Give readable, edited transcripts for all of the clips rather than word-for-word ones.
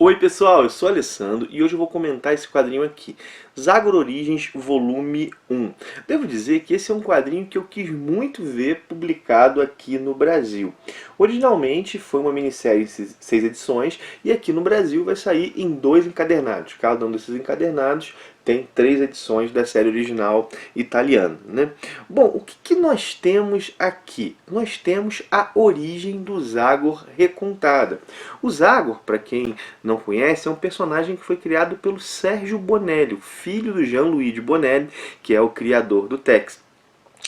Oi pessoal, eu sou o Alessandro e hoje eu vou comentar esse quadrinho aqui, Zagor Origins Volume 1. Devo dizer que esse é um quadrinho que eu quis muito ver publicado aqui no Brasil. Originalmente foi uma minissérie em 6 edições e aqui no Brasil vai sair em 2 encadernados. Cada um desses encadernados tem 3 edições da série original italiana, né? Bom, o que nós temos aqui? Nós temos a origem do Zagor recontada. O Zagor, para quem não conhece, é um personagem que foi criado pelo Sérgio Bonelli, o filho do Jean-Louis Bonelli, que é o criador do Tex.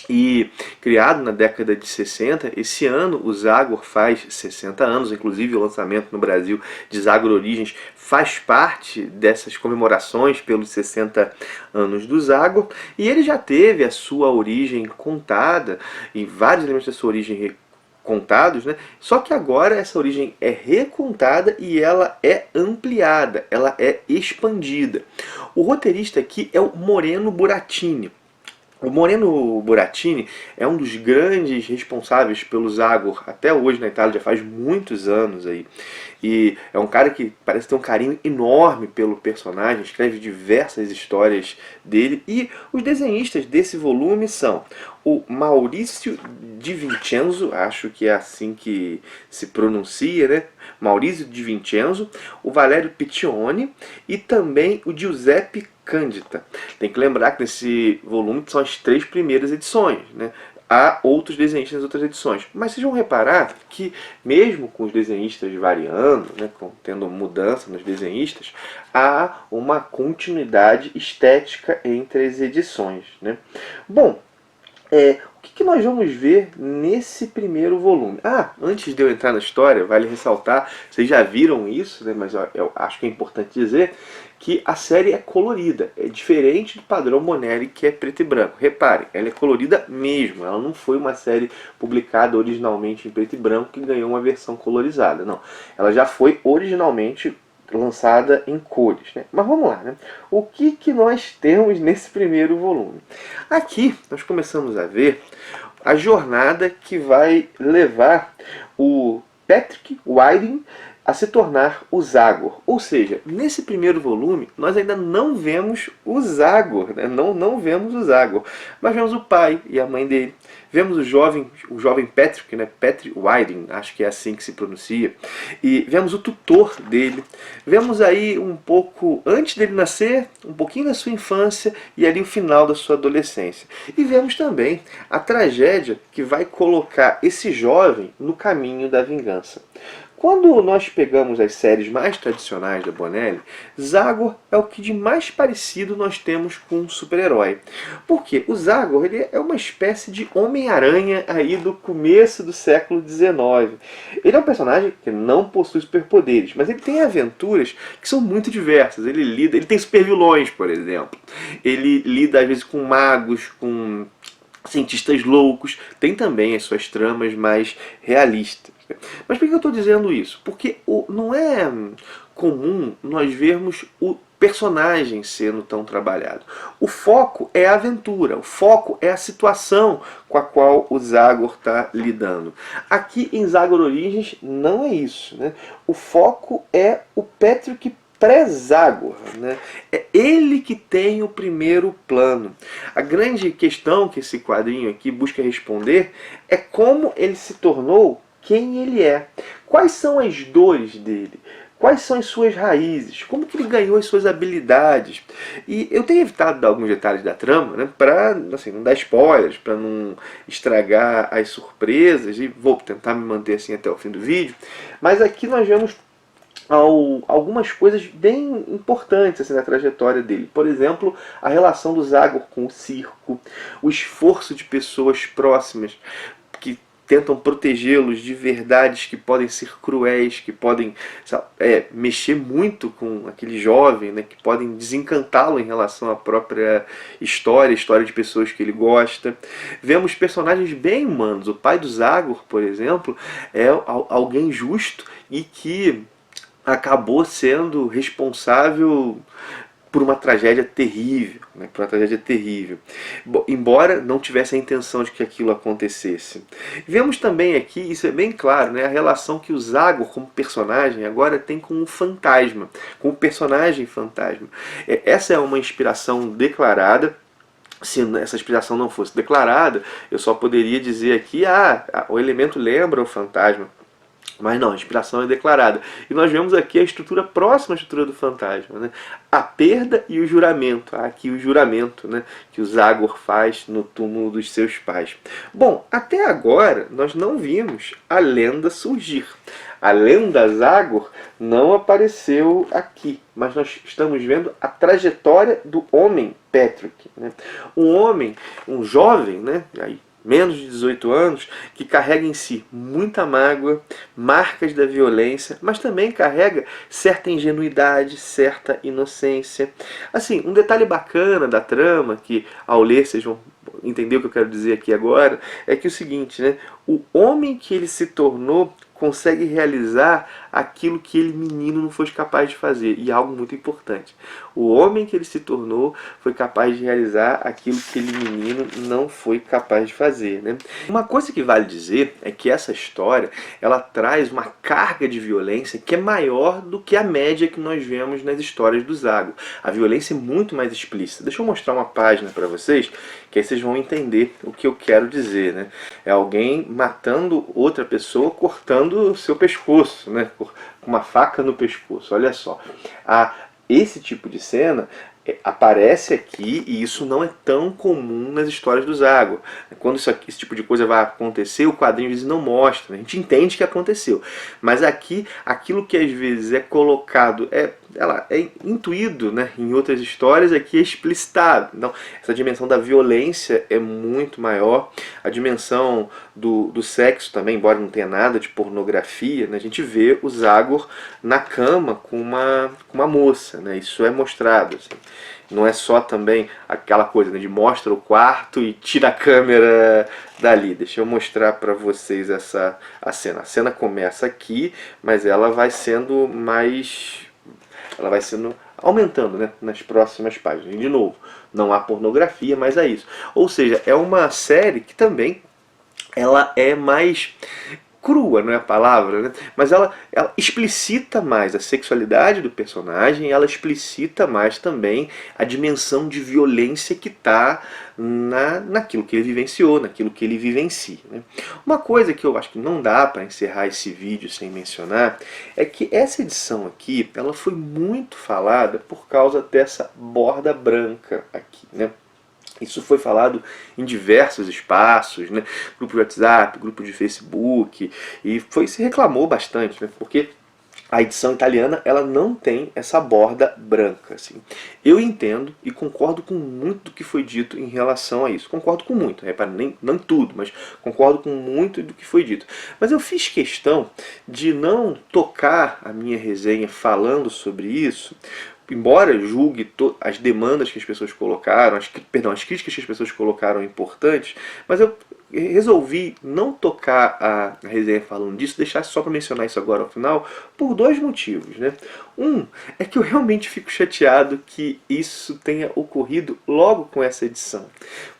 E criado na década de 60, esse ano o Zagor faz 60 anos, inclusive o lançamento no Brasil de Zagor Origins faz parte dessas comemorações pelos 60 anos do Zagor, e ele já teve a sua origem contada, e vários elementos da sua origem contados, né? Só que agora essa origem é recontada e ela é ampliada, ela é expandida. O roteirista aqui é o Moreno Burattini. O Moreno Burattini é um dos grandes responsáveis pelo Zagor até hoje na Itália, já faz muitos anos aí. E é um cara que parece ter um carinho enorme pelo personagem, escreve diversas histórias dele. E os desenhistas desse volume são o Maurizio Di Vincenzo, acho que é assim que se pronuncia, né? Maurizio Di Vincenzo, o Valério Piccioni e também o Giuseppe Cândita. Tem que lembrar que nesse volume são as 3 primeiras edições, né? Há outros desenhistas nas outras edições. Mas vocês vão reparar que, mesmo com os desenhistas variando, né, tendo mudança nos desenhistas, há uma continuidade estética entre as edições, né? Bom, o que nós vamos ver nesse primeiro volume? Antes de eu entrar na história, vale ressaltar, vocês já viram isso, né, mas eu acho que é importante dizer que a série é colorida, é diferente do padrão Bonelli, que é preto e branco. Reparem, ela é colorida mesmo, ela não foi uma série publicada originalmente em preto e branco que ganhou uma versão colorizada, não. Ela já foi originalmente lançada em cores, né? Mas vamos lá, né? O que nós temos nesse primeiro volume? Aqui nós começamos a ver a jornada que vai levar o Patrick Whiting a se tornar o Zagor. Ou seja, nesse primeiro volume nós ainda não vemos o Zagor, né? não vemos o Zagor, mas vemos o pai e a mãe dele. Vemos o jovem Patrick, né? Patrick Whiting, acho que é assim que se pronuncia, e vemos o tutor dele. Vemos aí um pouco antes dele nascer, um pouquinho da sua infância e ali o final da sua adolescência. E vemos também a tragédia que vai colocar esse jovem no caminho da vingança. Quando nós pegamos as séries mais tradicionais da Bonelli, Zagor é o que de mais parecido nós temos com um super-herói. Porque o Zagor ele é uma espécie de Homem-Aranha aí do começo do século XIX. Ele é um personagem que não possui superpoderes, mas ele tem aventuras que são muito diversas. Ele tem super-vilões, por exemplo. Ele lida às vezes com magos, com cientistas loucos, tem também as suas tramas mais realistas. Mas por que eu estou dizendo isso? Porque não é comum nós vermos o personagem sendo tão trabalhado. O foco é a aventura, o foco é a situação com a qual o Zagor está lidando. Aqui em Zagor Origins não é isso, né? O foco é o Patrick pré-Zagor, né? É ele que tem o primeiro plano. A grande questão que esse quadrinho aqui busca responder é como ele se tornou quem ele é. Quais são as dores dele? Quais são as suas raízes? Como que ele ganhou as suas habilidades? E eu tenho evitado dar alguns detalhes da trama, né, para assim, não dar spoilers, para não estragar as surpresas, e vou tentar me manter assim até o fim do vídeo. Mas aqui nós vemos algumas coisas bem importantes assim, na trajetória dele. Por exemplo, a relação do Zagor com o circo, o esforço de pessoas próximas que tentam protegê-los de verdades que podem ser cruéis, que podem mexer muito com aquele jovem, né, que podem desencantá-lo em relação à própria história, história de pessoas que ele gosta. Vemos personagens bem humanos. O pai do Zagor, por exemplo, é alguém justo e que acabou sendo responsável por uma tragédia terrível, né? Por uma tragédia terrível. Bom, embora não tivesse a intenção de que aquilo acontecesse. Vemos também aqui, isso é bem claro, né? A relação que o Zagor, como personagem, agora tem com o fantasma, com o personagem fantasma. Essa é uma inspiração declarada. Se essa inspiração não fosse declarada, eu só poderia dizer aqui, o elemento lembra o fantasma. Mas não, a inspiração é declarada. E nós vemos aqui a estrutura próxima à estrutura do fantasma, né? A perda e o juramento. Aqui o juramento, né, que o Zagor faz no túmulo dos seus pais. Bom, até agora nós não vimos a lenda surgir. A lenda Zagor não apareceu aqui, mas nós estamos vendo a trajetória do homem Patrick, né? Um homem, um jovem, né? Aí, menos de 18 anos, que carrega em si muita mágoa, marcas da violência, mas também carrega certa ingenuidade, certa inocência. Assim, um detalhe bacana da trama, que ao ler vocês vão entender o que eu quero dizer aqui agora, é que é o seguinte, né? O homem que ele se tornou consegue realizar aquilo que ele, menino, não foi capaz de fazer. E algo muito importante. O homem que ele se tornou foi capaz de realizar aquilo que ele, menino, não foi capaz de fazer, né? Uma coisa que vale dizer é que essa história, ela traz uma carga de violência que é maior do que a média que nós vemos nas histórias do Zagor. A violência é muito mais explícita. Deixa eu mostrar uma página para vocês, que aí vocês vão entender o que eu quero dizer, né? É alguém matando outra pessoa, cortando o seu pescoço, né? Com uma faca no pescoço. Olha só. Esse tipo de cena aparece aqui, e isso não é tão comum nas histórias do Zagor. Quando esse tipo de coisa vai acontecer, o quadrinho às vezes não mostra, né? A gente entende que aconteceu, mas aqui, aquilo que às vezes é colocado, é intuído, né, em outras histórias, aqui é explicitado. Então, essa dimensão da violência é muito maior, a dimensão do sexo também, embora não tenha nada de pornografia, né, a gente vê o Zagor na cama com uma moça, né, isso é mostrado, assim. Não é só também aquela coisa, né, de mostra o quarto e tira a câmera dali. Deixa eu mostrar para vocês a cena. A cena começa aqui, mas ela vai sendo aumentando, né, nas próximas páginas. E, de novo, não há pornografia, mas é isso. Ou seja, é uma série que também ela é mais crua, não é a palavra, né? Mas ela explicita mais a sexualidade do personagem, ela explicita mais também a dimensão de violência que está naquilo que ele vivenciou, naquilo que ele vivencia, né? Uma coisa que eu acho que não dá para encerrar esse vídeo sem mencionar é que essa edição aqui, ela foi muito falada por causa dessa borda branca aqui, né? Isso foi falado em diversos espaços, né? Grupo de WhatsApp, grupo de Facebook, e se reclamou bastante, né? Porque a edição italiana, ela não tem essa borda branca, assim. Eu entendo e concordo com muito do que foi dito em relação a isso. Concordo com muito, repara, não tudo, mas concordo com muito do que foi dito. Mas eu fiz questão de não tocar a minha resenha falando sobre isso, embora julgue as demandas que as pessoas colocaram, as críticas que as pessoas colocaram importantes, mas eu resolvi não tocar a resenha falando disso, deixar só para mencionar isso agora ao final, por dois motivos, né? Um é que eu realmente fico chateado que isso tenha ocorrido logo com essa edição,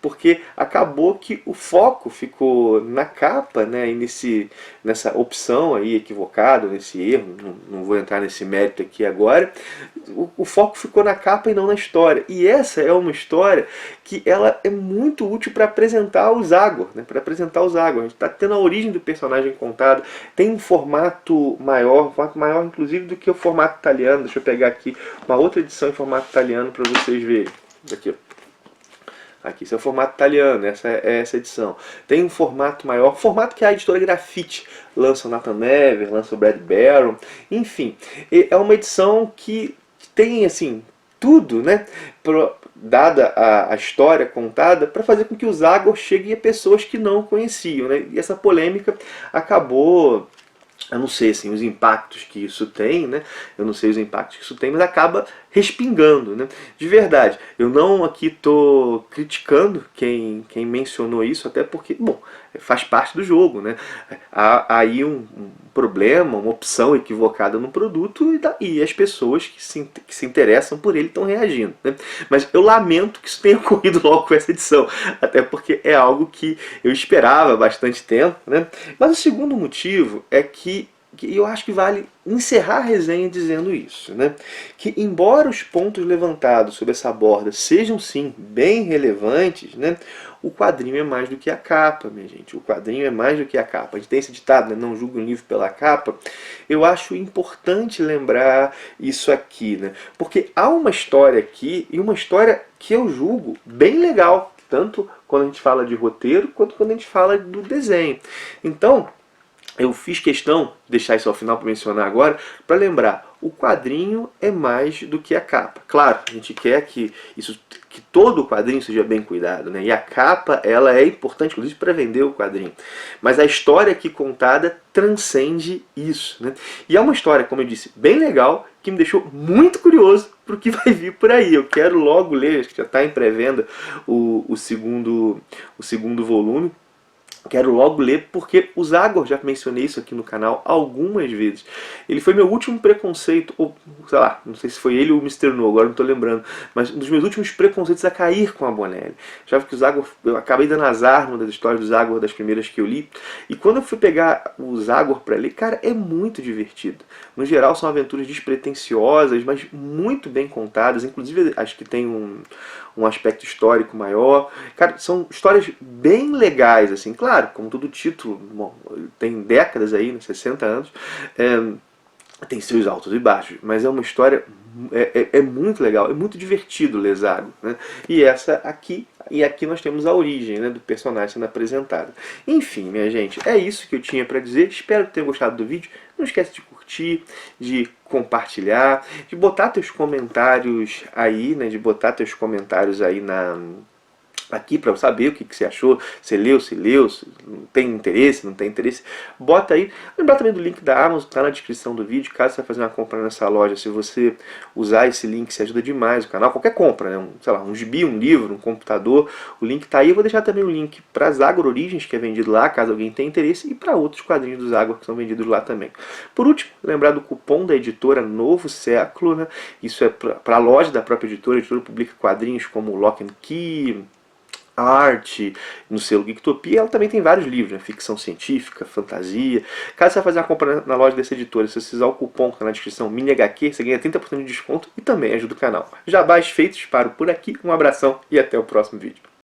porque acabou que o foco ficou na capa, né, e nessa opção aí equivocada, nesse erro, não vou entrar nesse mérito aqui agora, o foco ficou na capa e não na história. E essa é uma história que ela é muito útil para apresentar o Zagor, né? Para apresentar o Zagor. A gente está tendo a origem do personagem contada, tem um formato maior inclusive do que o formato italiano. Deixa eu pegar aqui uma outra edição em formato italiano para vocês verem. Aqui, ó. Aqui, esse é o formato italiano, essa é essa edição. Tem um formato maior, formato que a editora Grafite lança o Nathan Never, lança o Brad Barron, enfim. É uma edição que tem, assim, tudo, né, dada a história contada, para fazer com que o Zagor chegue a pessoas que não o conheciam, né? E essa polêmica acabou, eu não sei assim, os impactos que isso tem, né? Eu não sei os impactos que isso tem, mas acaba respingando, né? De verdade, eu não aqui estou criticando quem mencionou isso, até porque, bom, faz parte do jogo, né? Há aí um problema, uma opção equivocada no produto e as pessoas que se interessam por ele estão reagindo, né? Mas eu lamento que isso tenha ocorrido logo com essa edição, até porque é algo que eu esperava há bastante tempo, né? Mas o segundo motivo é que eu acho que vale encerrar a resenha dizendo isso, né? Que embora os pontos levantados sobre essa borda sejam sim bem relevantes, né? O quadrinho é mais do que a capa, minha gente. O quadrinho é mais do que a capa. A gente tem esse ditado, né? Não julgue um livro pela capa. Eu acho importante lembrar isso aqui, né? Porque há uma história aqui, e uma história que eu julgo bem legal, tanto quando a gente fala de roteiro, quanto quando a gente fala do desenho. Então, eu fiz questão de deixar isso ao final para mencionar agora, para lembrar, o quadrinho é mais do que a capa. Claro, a gente quer que todo o quadrinho seja bem cuidado, né? E a capa, ela é importante, inclusive, para vender o quadrinho. Mas a história aqui contada transcende isso, né? E é uma história, como eu disse, bem legal, que me deixou muito curioso para o que vai vir por aí. Eu quero logo ler, acho que já está em pré-venda o segundo volume. Quero logo ler, porque o Zagor, já mencionei isso aqui no canal algumas vezes. Ele foi meu último preconceito, ou sei lá, não sei se foi ele ou o Mr. No, agora não estou lembrando, mas um dos meus últimos preconceitos a cair com a Bonelli. Já que o Zagor, eu acabei dando azar numa das histórias do Zagor, das primeiras que eu li, e quando eu fui pegar o Zagor para ler, cara, é muito divertido. No geral são aventuras despretensiosas, mas muito bem contadas, inclusive acho que tem um aspecto histórico maior. Cara, são histórias bem legais, assim, claro, como todo título, bom, tem décadas aí, né, 60 anos, tem seus altos e baixos, mas é uma história, é muito legal, é muito divertido ler Zago, né? E aqui nós temos a origem, né, do personagem sendo apresentado. Enfim, minha gente, é isso que eu tinha para dizer, espero que tenham gostado do vídeo, não esquece de curtir, de compartilhar, de botar teus comentários aí, né, aqui para eu saber o que você achou, se leu, se tem interesse, não tem interesse, bota aí. Lembrar também do link da Amazon, tá na descrição do vídeo, caso você vai fazer uma compra nessa loja, se você usar esse link, você ajuda demais o canal, qualquer compra, né? Sei lá, um gibi, um livro, um computador, o link tá aí. Eu vou deixar também o link para Zagor Origins, que é vendido lá, caso alguém tenha interesse, e para outros quadrinhos do Zagor que são vendidos lá também. Por último, lembrar do cupom da editora Novo Século, né? Isso é para a loja da própria editora. A editora publica quadrinhos como Lock and Key, arte, no selo Geektopia. Ela também tem vários livros, né? Ficção científica, fantasia. Caso você vá fazer uma compra na loja dessa editora, se você usar o cupom que está na descrição, MiniHQ, você ganha 30% de desconto e também ajuda o canal. Jabás feitos, paro por aqui, um abração e até o próximo vídeo.